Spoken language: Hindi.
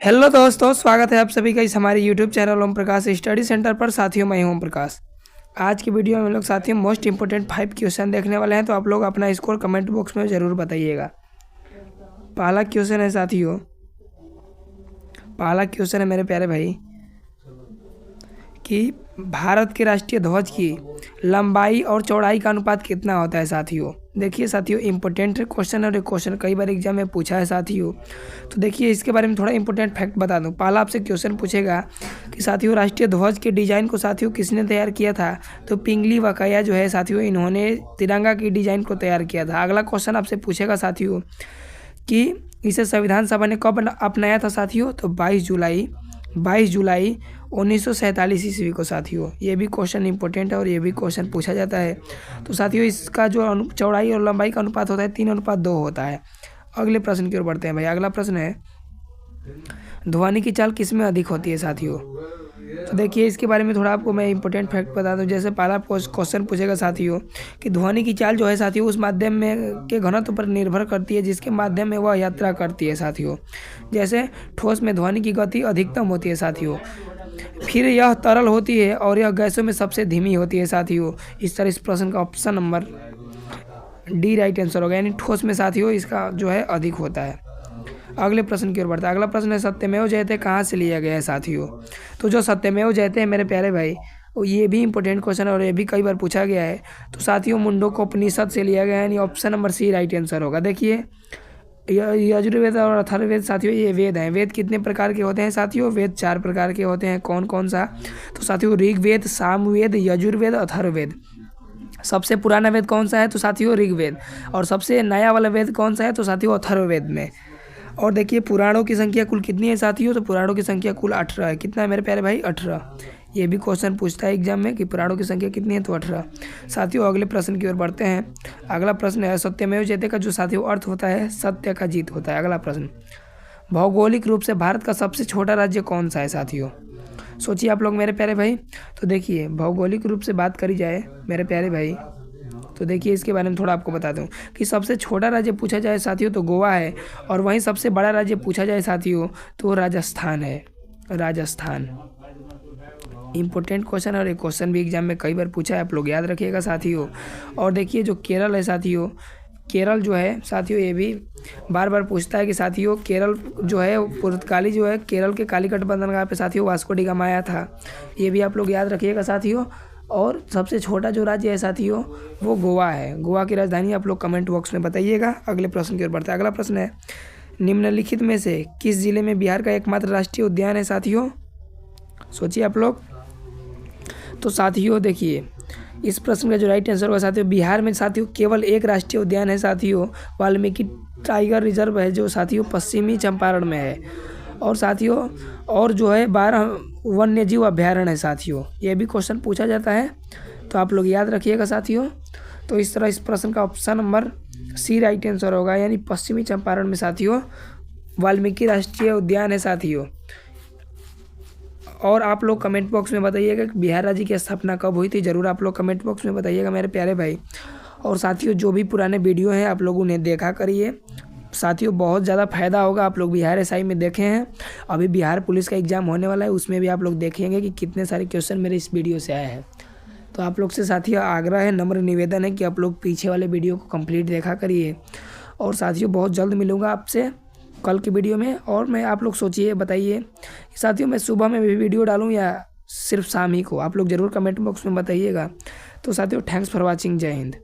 हेलो दोस्तों, स्वागत है आप सभी का इस हमारे YouTube channel Om Prakash study centre पर। साथियों, मैं हूं ओम प्रकाश। आज की वीडियो में हम लोग साथियों मोस्ट इंपोर्टेंट 5 क्वेश्चन देखने वाले हैं, तो आप लोग अपना स्कोर कमेंट बॉक्स में ज़रूर बताइएगा। पहला क्वेश्चन है साथियों, पहला क्वेश्चन है मेरे प्यारे भाई कि भारत के राष्ट्रीय ध्वज की लंबाई और चौड़ाई का अनुपात कितना होता है साथियों। देखिए साथियों, इंपॉर्टेंट क्वेश्चन है और क्वेश्चन कई बार एग्जाम में पूछा है साथियों। तो देखिए इसके बारे में थोड़ा इंपॉर्टेंट फैक्ट बता दूं। पहला आपसे क्वेश्चन पूछेगा कि साथियों राष्ट्रीय ध्वज के डिज़ाइन को साथियों किसने तैयार किया था। तो पिंगली वकाया जो है साथियों, इन्होंने तिरंगा की डिज़ाइन को तैयार किया था। अगला क्वेश्चन आपसे पूछेगा साथियों कि इसे संविधान सभा ने कब अपनाया था साथियों। तो 22 जुलाई 1947 ईस्वी को साथियों। ये भी क्वेश्चन इंपॉर्टेंट है और ये भी क्वेश्चन पूछा जाता है। तो साथियों इसका जो चौड़ाई और लंबाई का अनुपात होता है 3:2 होता है। अगले प्रश्न की ओर बढ़ते हैं भाई। अगला प्रश्न है, ध्वनि की चाल किस में अधिक होती है साथियों। तो देखिए इसके बारे में थोड़ा आपको मैं इंपॉर्टेंट फैक्ट बता दूं। जैसे पहला क्वेश्चन पूछेगा साथियों कि ध्वनि की चाल जो है साथियों उस माध्यम में के घनत्व पर निर्भर करती है जिसके माध्यम में वह यात्रा करती है साथियों। जैसे ठोस में ध्वनि की गति अधिकतम होती है साथियों, फिर यह तरल होती है और यह गैसों में सबसे धीमी होती है साथियों। इस तरह इस प्रश्न का option number D right answer होगा, यानी ठोस में साथियों इसका जो है अधिक होता है। अगले प्रश्न की ओर बढ़ता है। अगला प्रश्न है, सत्यमेव जयते कहाँ से लिया गया है साथियों। तो जो सत्यमेव जयते हैं मेरे प्यारे भाई, ये भी इंपॉर्टेंट क्वेश्चन है और ये भी कई बार पूछा गया है। तो साथियों मुंडकोपनिषद से लिया गया है, यानी option number C right answer होगा। देखिए यजुर्वेद और अथर्ववेद साथियों ये वेद हैं। वेद कितने प्रकार के होते हैं साथियों। वेद 4 प्रकार के होते हैं। कौन कौन सा। तो साथियों ऋग्वेद, सामवेद, यजुर्वेद, अथर्ववेद। सबसे पुराना वेद कौन सा है तो साथियों ऋग्वेद। और सबसे नया वाला वेद कौन सा है तो साथियों अथर्ववेद में। और देखिए पुराणों की संख्या कुल कितनी है साथियों। तो पुराणों की संख्या कुल 18 है। कितना है मेरे प्यारे भाई 18। ये भी क्वेश्चन पूछता है एग्जाम में कि पुराणों की संख्या कितनी है तो 18। साथियों अगले प्रश्न की ओर बढ़ते हैं। अगला प्रश्न है, सत्यमेव जयते का जो साथियों अर्थ होता है सत्य का जीत होता है। अगला प्रश्न, भौगोलिक रूप से भारत का सबसे छोटा राज्य कौन सा है साथियों। सोचिए आप लोग मेरे प्यारे भाई। तो देखिए भौगोलिक रूप से बात करी जाए मेरे प्यारे भाई, तो देखिए इसके बारे में थोड़ा आपको बता दूं कि सबसे छोटा राज्य पूछा जाए साथियों तो गोवा है, और वहीं सबसे बड़ा राज्य पूछा जाए साथियों तो राजस्थान है। राजस्थान इंपॉर्टेंट क्वेश्चन है और एक क्वेश्चन भी एग्जाम में कई बार पूछा है, आप लोग याद रखिएगा साथियों। और देखिए जो केरल है साथियों, केरल जो है साथियों ये भी बार बार पूछता है कि साथियों केरल जो है पुर्तगाली जो है केरल के कालीकट बंदरगाह पे साथियों वास्को डी गामा आया था। ये भी आप लोग याद रखिएगा साथियों। और सबसे छोटा जो राज्य है साथियों वो गोवा है। गोवा की राजधानी आप लोग कमेंट बॉक्स में बताइएगा। अगले प्रश्न की ओर बढ़ते हैं। अगला प्रश्न है, निम्नलिखित में से किस जिले में बिहार का एकमात्र राष्ट्रीय उद्यान है साथियों। सोचिए आप लोग। तो साथियों देखिए इस प्रश्न का जो राइट आंसर होगा साथियों, बिहार में साथियों केवल एक राष्ट्रीय उद्यान है साथियों, वाल्मीकि टाइगर रिजर्व है जो साथियों पश्चिमी चंपारण में है। और साथियों और जो है 12 वन्यजीव अभ्यारण्य है साथियों। ये भी क्वेश्चन पूछा जाता है, तो आप लोग याद रखिएगा साथियों। तो इस तरह इस प्रश्न का option number C right answer होगा, यानी पश्चिमी चंपारण में साथियों वाल्मीकि राष्ट्रीय उद्यान है साथियों। और आप लोग कमेंट बॉक्स में बताइएगा कि बिहार राज्य की स्थापना कब हुई थी, ज़रूर आप लोग कमेंट बॉक्स में बताइएगा मेरे प्यारे भाई। और साथियों जो भी पुराने वीडियो हैं आप लोग उन्हें देखा करिए साथियों, बहुत ज़्यादा फायदा होगा। आप लोग बिहार एसआई में देखे हैं, अभी बिहार पुलिस का एग्ज़ाम होने वाला है, उसमें भी आप लोग देखेंगे कि कितने सारे क्वेश्चन मेरे इस वीडियो से आए हैं। तो आप लोग से साथियों आग्रह है, नम्र निवेदन है कि आप लोग पीछे वाले वीडियो को कंप्लीट देखा करिए। और साथियों बहुत जल्द मिलूँगा आपसे कल की वीडियो में। और मैं आप लोग सोचिए बताइए साथियों मैं सुबह में भी वीडियो डालूँ या सिर्फ शाम ही को, आप लोग ज़रूर कमेंट बॉक्स में बताइएगा। तो साथियों थैंक्स फॉर वॉचिंग, जय हिंद।